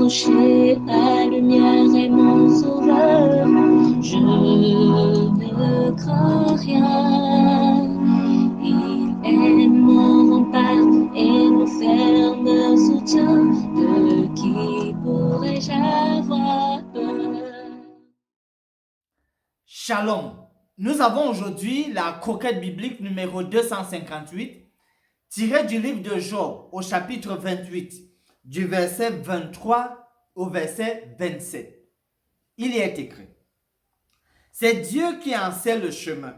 approcher, la lumière est mon sauveur. Je ne crains rien. Il est mon rempart et mon ferme soutien. De qui pourrais-je avoir peur? Shalom. Nous avons aujourd'hui la croquette biblique numéro 258, tirée du livre de Job au chapitre 28, du verset 23 au verset 27. Il y est écrit: c'est Dieu qui en sait le chemin,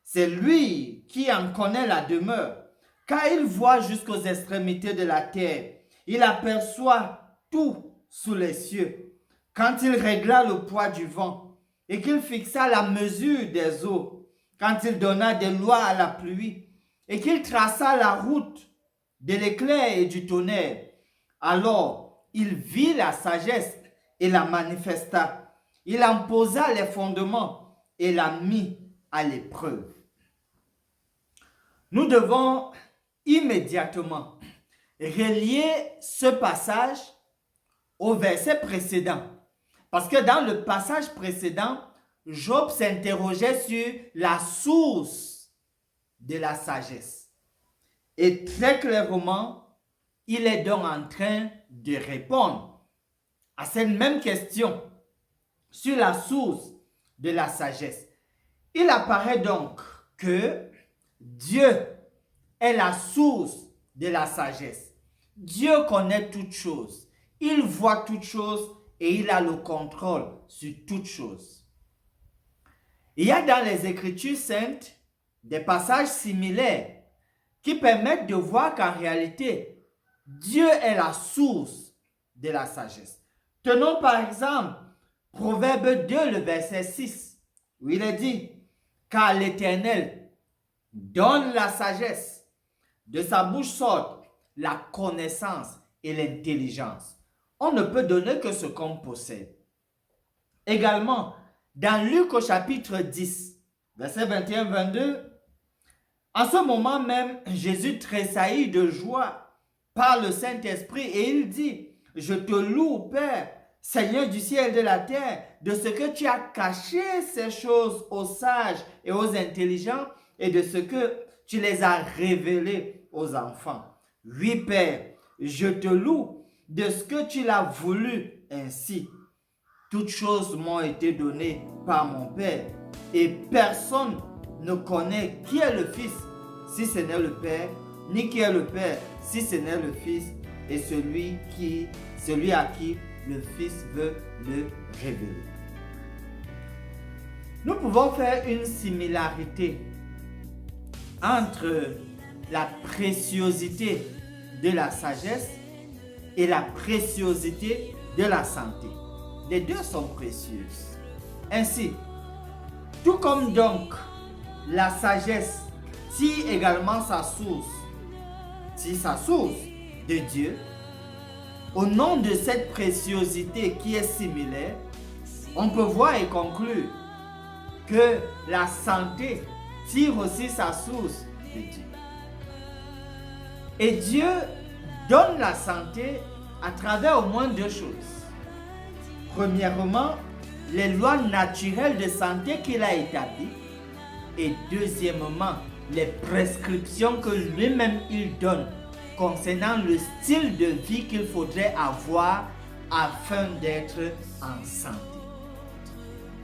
c'est lui qui en connaît la demeure, car il voit jusqu'aux extrémités de la terre, il aperçoit tout sous les cieux. Quand il régla le poids du vent, et qu'il fixa la mesure des eaux, quand il donna des lois à la pluie, et qu'il traça la route de l'éclair et du tonnerre, alors il vit la sagesse et la manifesta. Il en posa les fondements et la mit à l'épreuve. Nous devons immédiatement relier ce passage au verset précédent. Parce que dans le passage précédent, Job s'interrogeait sur la source de la sagesse. Et très clairement, il est donc en train de répondre à cette même question sur la source de la sagesse. Il apparaît donc que Dieu est la source de la sagesse. Dieu connaît toutes choses. Il voit toutes choses et il a le contrôle sur toutes choses. Il y a dans les Écritures saintes des passages similaires qui permettent de voir qu'en réalité, Dieu est la source de la sagesse. Tenons par exemple Proverbe 2, le verset 6, où il est dit: car l'Éternel donne la sagesse, de sa bouche sortent la connaissance et l'intelligence. On ne peut donner que ce qu'on possède. Également, dans Luc au chapitre 10, verset 21-22, en ce moment même, Jésus tressaillit de joie par le Saint-Esprit et il dit: je te loue, Père, Seigneur du ciel et de la terre, de ce que tu as caché ces choses aux sages et aux intelligents et de ce que tu les as révélées aux enfants. Oui, Père, je te loue de ce que tu l'as voulu ainsi. Toutes choses m'ont été données par mon Père, et personne ne connaît qui est le Fils, si ce n'est le Père, ni qui est le Père, si ce n'est le Fils, et celui à qui le Fils veut le révéler. Nous pouvons faire une similarité entre la préciosité de la sagesse et la préciosité de la santé. Les deux sont précieuses. Ainsi, tout comme donc la sagesse tire également sa source de Dieu, au nom de cette préciosité qui est similaire, on peut voir et conclure que la santé tire aussi sa source de Dieu. Et Dieu donne la santé à travers au moins deux choses. Premièrement, les lois naturelles de santé qu'il a établies. Et deuxièmement, les prescriptions que lui-même il donne concernant le style de vie qu'il faudrait avoir afin d'être en santé.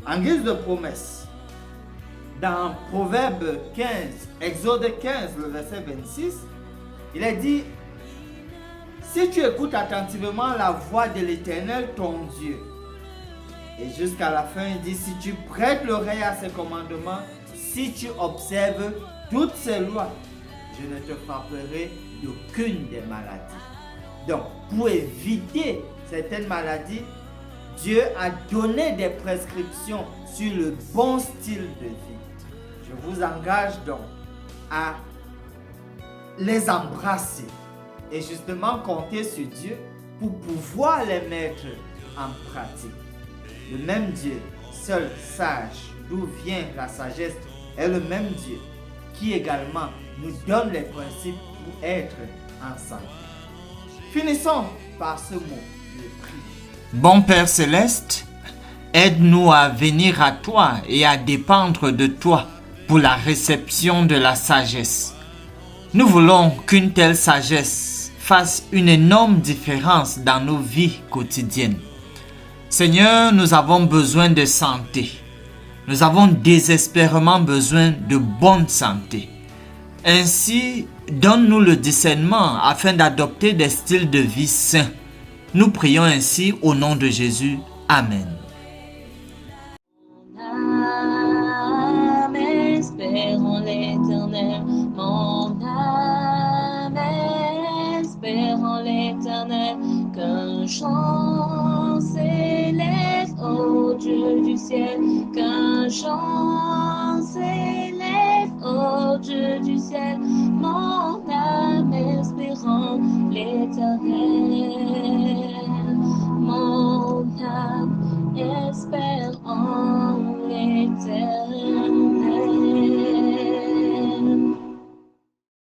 En guise de promesse, dans Proverbe 15, Exode 15, le verset 26, il est dit: si tu écoutes attentivement la voix de l'Éternel, ton Dieu, et jusqu'à la fin, il dit: si tu prêtes l'oreille à ses commandements, si tu observes toutes ces lois, je ne te frapperai d'aucune des maladies. Donc, pour éviter certaines maladies, Dieu a donné des prescriptions sur le bon style de vie. Je vous engage donc à les embrasser et justement compter sur Dieu pour pouvoir les mettre en pratique. Le même Dieu, seul sage, d'où vient la sagesse, est le même Dieu qui également nous donne les principes pour être en santé. Finissons par ce mot, le prix. Bon Père Céleste, aide-nous à venir à toi et à dépendre de toi pour la réception de la sagesse. Nous voulons qu'une telle sagesse fasse une énorme différence dans nos vies quotidiennes. Seigneur, nous avons besoin de santé. Nous avons désespérément besoin de bonne santé. Ainsi, donne-nous le discernement afin d'adopter des styles de vie sains. Nous prions ainsi au nom de Jésus. Amen. Âme espère en l'Éternel, mon âme espère en l'Éternel, qu'un chant s'élève au Dieu du ciel, qu'un chant s'élève au Dieu du ciel,